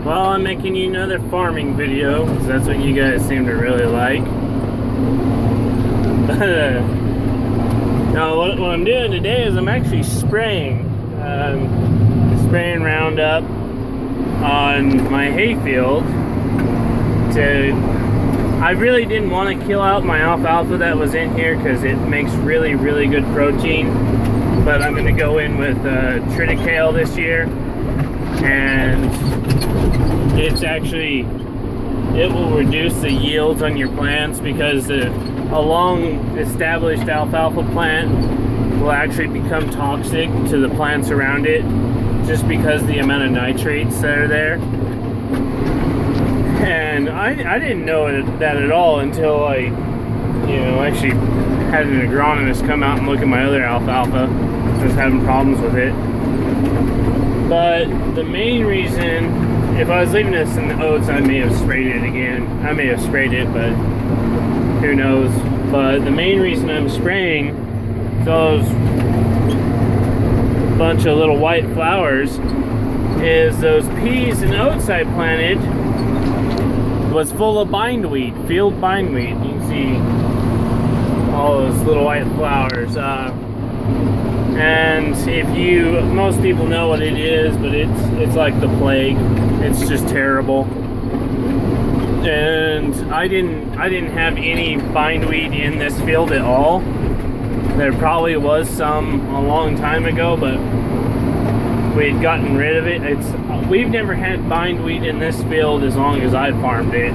Well, I'm making you another farming video, because that's what you guys seem to really like. Now, what I'm doing today is I'm actually spraying. Spraying Roundup on my hayfield. I really didn't want to kill out my alfalfa that was in here, because it makes really, really good protein. But I'm going to go in with triticale this year. And it will reduce the yields on your plants, because a long established alfalfa plant will actually become toxic to the plants around it, just because the amount of nitrates that are there. And I didn't know that at all until I actually had an agronomist come out and look at my other alfalfa. I was having problems with it. But the main reason, if I was leaving this in the oats, I may have sprayed it again. I may have sprayed it, but who knows. But the main reason I'm spraying those bunch of little white flowers is those peas and oats I planted was full of bindweed, field bindweed. You can see all those little white flowers. And most people know what it is, but it's like the plague. It's just terrible. And I didn't have any bindweed in this field at all. There probably was some a long time ago, but we had gotten rid of it. We've never had bindweed in this field as long as I've farmed it,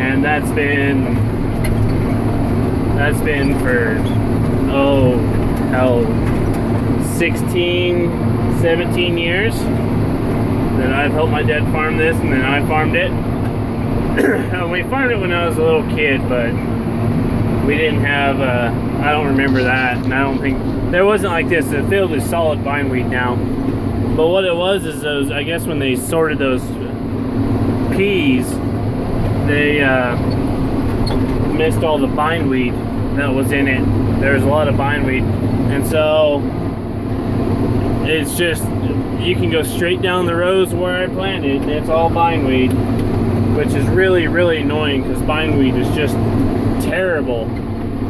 and that's been for 16, 17 years that I've helped my dad farm this, and then I farmed it. We farmed it when I was a little kid, but we didn't have, I don't remember that, and I don't think, there wasn't like this. The field is solid bindweed now. But what it was is those, I guess when they sorted those peas, they missed all the bindweed that was in it. There was a lot of bindweed, and so it's just, you can go straight down the rows where I planted and it's all bindweed, which is really, really annoying, because bindweed is just terrible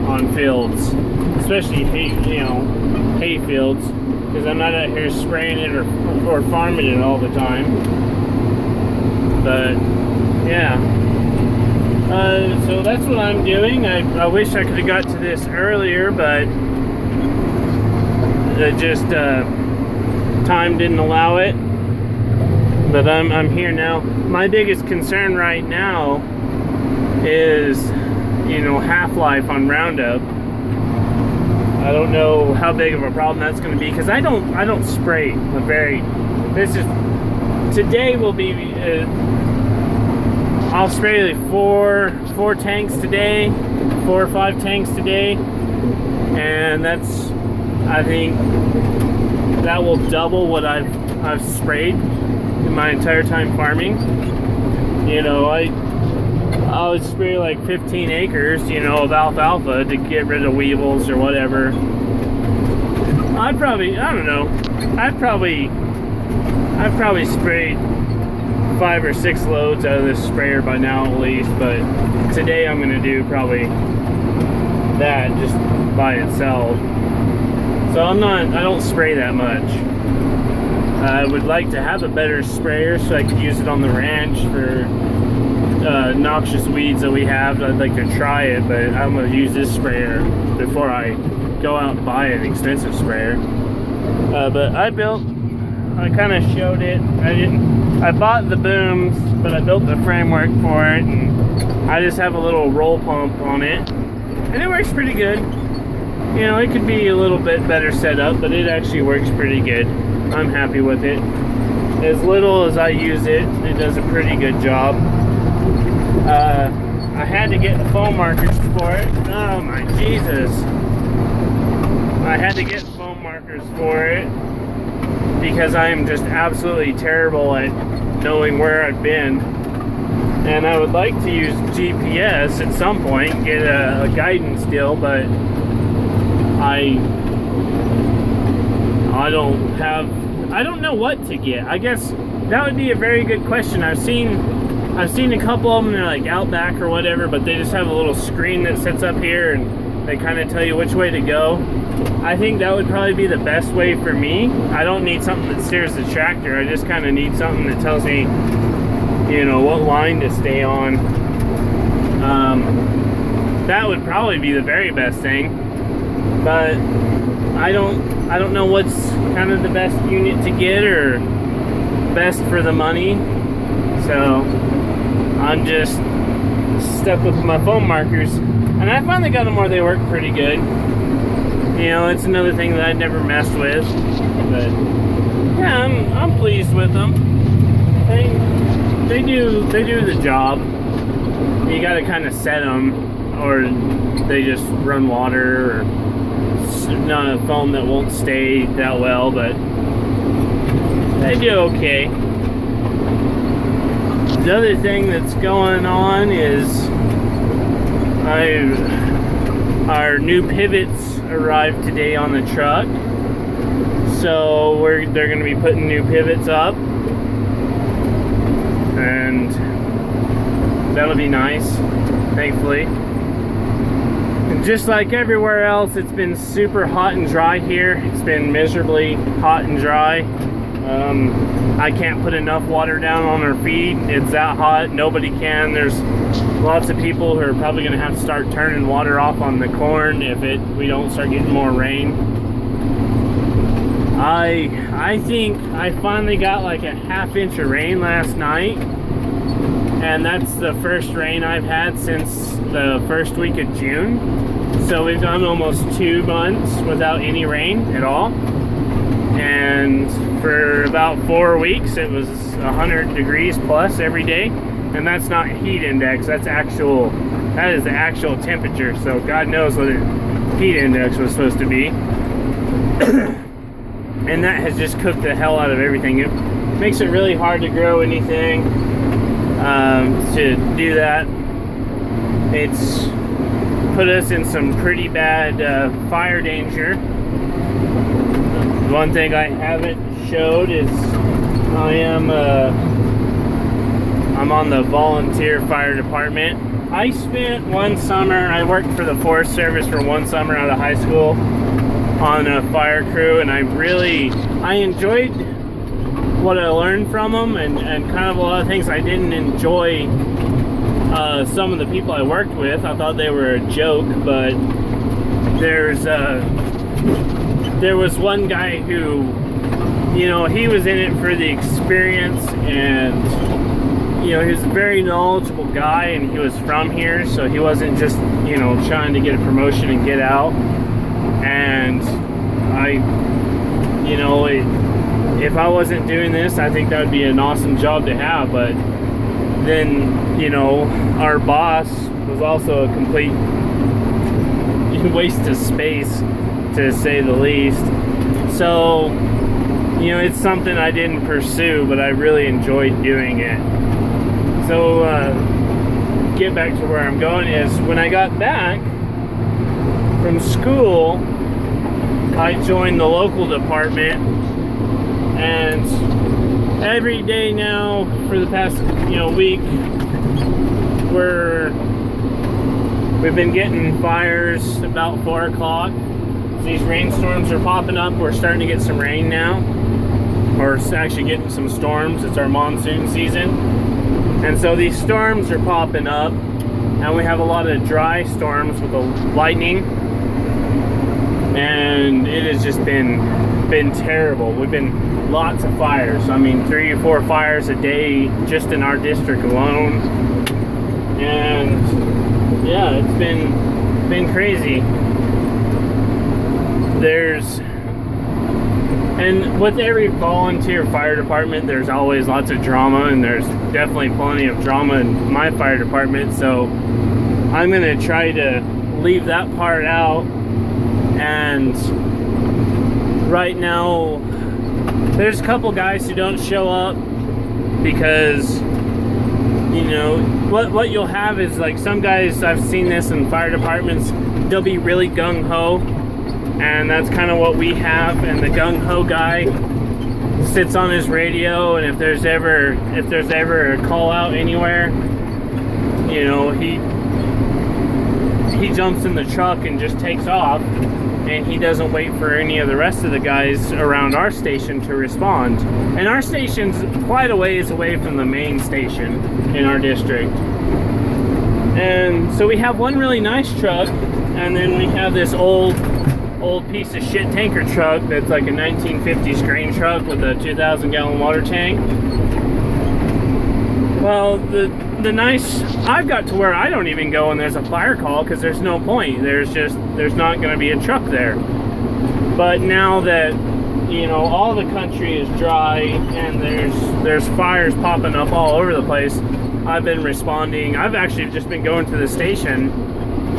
on fields, especially hay fields, because I'm not out here spraying it or farming it all the time. But yeah, so that's what I'm doing. I wish I could have got to this earlier, but it just time didn't allow it. But I'm here now. My biggest concern right now is half-life on Roundup. I don't know how big of a problem that's going to be, because I don't spray today will be I'll spray like four tanks today, 4 or 5 tanks today, and I think that will double what I've sprayed in my entire time farming. I would spray like 15 acres, of alfalfa to get rid of weevils or whatever. I've probably sprayed 5 or 6 loads out of this sprayer by now at least, but today I'm going to do probably that just by itself. So I don't spray that much. I would like to have a better sprayer so I could use it on the ranch for noxious weeds that we have. I'd like to try it, but I'm going to use this sprayer before I go out and buy an expensive sprayer. But I kind of showed it. I bought the booms, but I built the framework for it, and I just have a little roll pump on it, and it works pretty good. It could be a little bit better set up, but it actually works pretty good. I'm happy with it. As little as I use it, it does a pretty good job. I had to get the foam markers for it. Oh my Jesus. I had to get foam markers for it because I am just absolutely terrible at knowing where I've been. And I would like to use GPS at some point, get a guidance deal, but I don't know what to get. I guess that would be a very good question. I've seen a couple of them, they're like Outback or whatever, but they just have a little screen that sits up here and they kind of tell you which way to go. I think that would probably be the best way for me. I don't need something that steers the tractor. I just kind of need something that tells me, you know, what line to stay on. That would probably be the very best thing. But I don't know what's kind of the best unit to get or best for the money. So I'm just stuck with my foam markers, and I finally got them where they work pretty good. You know, it's another thing that I'd never messed with, but yeah, I'm pleased with them. They do the job. You got to kind of set them, or they just run water, or not a foam that won't stay that well, but they do okay. The other thing that's going on is our new pivots arrived today on the truck, so they're going to be putting new pivots up, and that'll be nice, thankfully. And just like everywhere else, it's been super hot and dry here. It's been miserably hot and dry. I can't put enough water down on our feed. It's that hot. Nobody can. There's lots of people who are probably going to have to start turning water off on the corn if we don't start getting more rain. I think I finally got like a ½ inch of rain last night, and that's the first rain I've had since the first week of June. So we've gone almost 2 months without any rain at all. And for about 4 weeks it was 100 degrees plus every day, and that's not heat index, that is the actual temperature, so God knows what the heat index was supposed to be. And that has just cooked the hell out of everything. It makes it really hard to grow anything. To do that, it's put us in some pretty bad fire danger. One thing I haven't showed is I'm on the volunteer fire department. I spent one summer, I worked for the Forest Service for one summer out of high school on a fire crew, and I enjoyed what I learned from them, and kind of a lot of things I didn't enjoy. Some of the people I worked with, I thought they were a joke, but there was one guy who, you know, he was in it for the experience, and, you know, he was a very knowledgeable guy, and he was from here, so he wasn't just, you know, trying to get a promotion and get out. And you know, if I wasn't doing this, I think that would be an awesome job to have. But then, you know, our boss was also a complete waste of space, to say the least. So, you know, it's something I didn't pursue, but I really enjoyed doing it. So, get back to where I'm going is, when I got back from school, I joined the local department, and every day now for the past, you know, week, we've been getting fires about 4 o'clock. These rainstorms are popping up. We're starting to get some rain now, or actually getting some storms. It's our monsoon season, and so these storms are popping up, and we have a lot of dry storms with the lightning, and it has just been terrible. We've been lots of fires. I mean, 3 or 4 fires a day just in our district alone, and yeah, it's been crazy. And with every volunteer fire department, there's always lots of drama, and there's definitely plenty of drama in my fire department, so I'm going to try to leave that part out. And right now, there's a couple guys who don't show up because, you know, what you'll have is, like, some guys, I've seen this in fire departments, they'll be really gung-ho, and that's kind of what we have. And the gung-ho guy sits on his radio, and if there's ever a call out anywhere, you know, he jumps in the truck and just takes off, and he doesn't wait for any of the rest of the guys around our station to respond. And our station's quite a ways away from the main station in our district. And so we have one really nice truck, and then we have this old piece of shit tanker truck that's like a 1950s grain truck with a 2,000 gallon water tank. Well, the nice, I've got to where I don't even go when there's a fire call, because there's no point. There's not going to be a truck there. But now that, you know, all the country is dry and there's fires popping up all over the place, I've been responding. I've actually just been going to the station,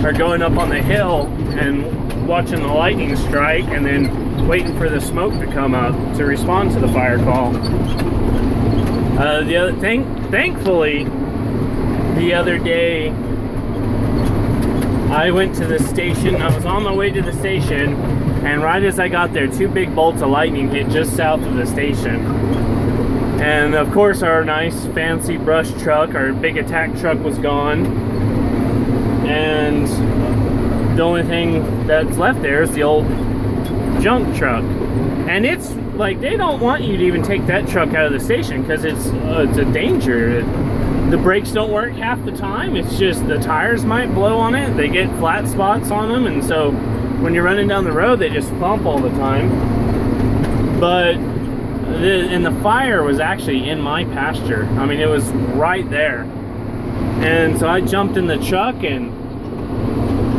or going up on the hill and watching the lightning strike, and then waiting for the smoke to come up to respond to the fire call. The other thing, thankfully, the other day I went to the station. I was on my way to the station, and right as I got there, 2 big bolts of lightning hit just south of the station. And of course, our nice fancy brush truck, our big attack truck, was gone. And the only thing that's left there is the old junk truck. And it's like, they don't want you to even take that truck out of the station, because it's a danger. The brakes don't work half the time. It's just the tires might blow on it. They get flat spots on them, and so when you're running down the road, they just thump all the time. But the fire was actually in my pasture. I mean, it was right there. And so I jumped in the truck and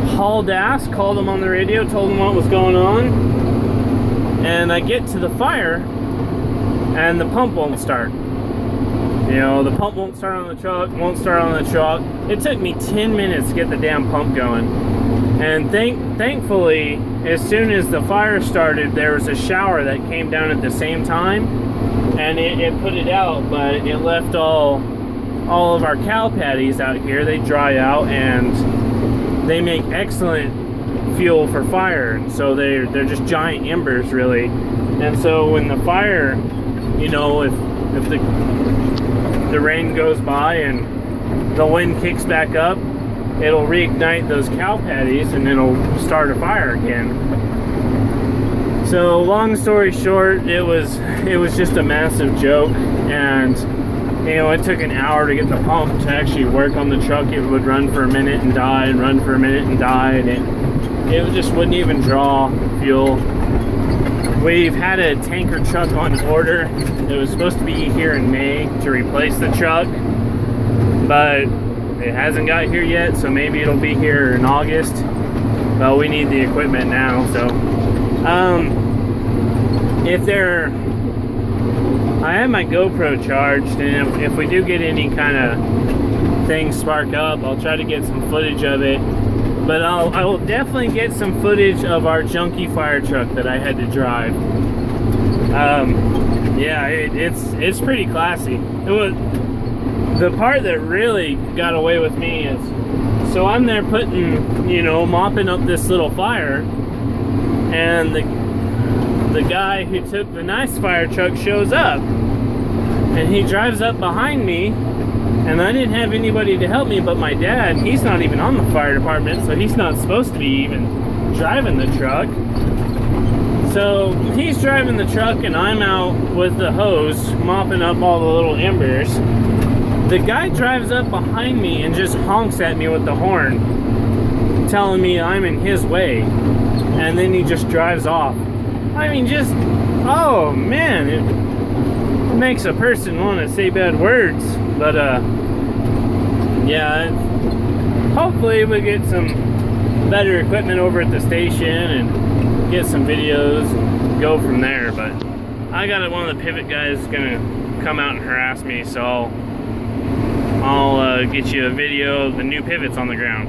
hauled ass, called them on the radio, told them what was going on. And I get to the fire, and the pump won't start. You know, the pump won't start on the truck, won't start on the truck. It took me 10 minutes to get the damn pump going. And thankfully, as soon as the fire started, there was a shower that came down at the same time, and it put it out, but it left all of our cow patties out here. They dry out, and they make excellent fuel for fire. And so they're just giant embers, really. And so when the fire, you know, if the rain goes by and the wind kicks back up, it'll reignite those cow patties, and it'll start a fire again. So long story short, it was just a massive joke. And you know, it took an hour to get the pump to actually work on the truck. It would run for a minute and die, and run for a minute and die, and it just wouldn't even draw fuel. We've had a tanker truck on order. It was supposed to be here in May to replace the truck, but it hasn't got here yet, so maybe it'll be here in August. But we need the equipment now, so I have my GoPro charged, and if we do get any kind of things spark up, I'll try to get some footage of it. But I will definitely get some footage of our junky fire truck that I had to drive. Yeah, it's pretty classy. The part that really got away with me is, so I'm there mopping up this little fire, and the guy who took the nice fire truck shows up, and he drives up behind me, and I didn't have anybody to help me but my dad. He's not even on the fire department, so he's not supposed to be even driving the truck. So he's driving the truck, and I'm out with the hose mopping up all the little embers. The guy drives up behind me and just honks at me with the horn, telling me I'm in his way, and then he just drives off. I mean, just, oh man, it makes a person want to say bad words. But yeah, hopefully we get some better equipment over at the station and get some videos and go from there. But I got one of the pivot guys gonna come out and harass me, so I'll get you a video of the new pivots on the ground.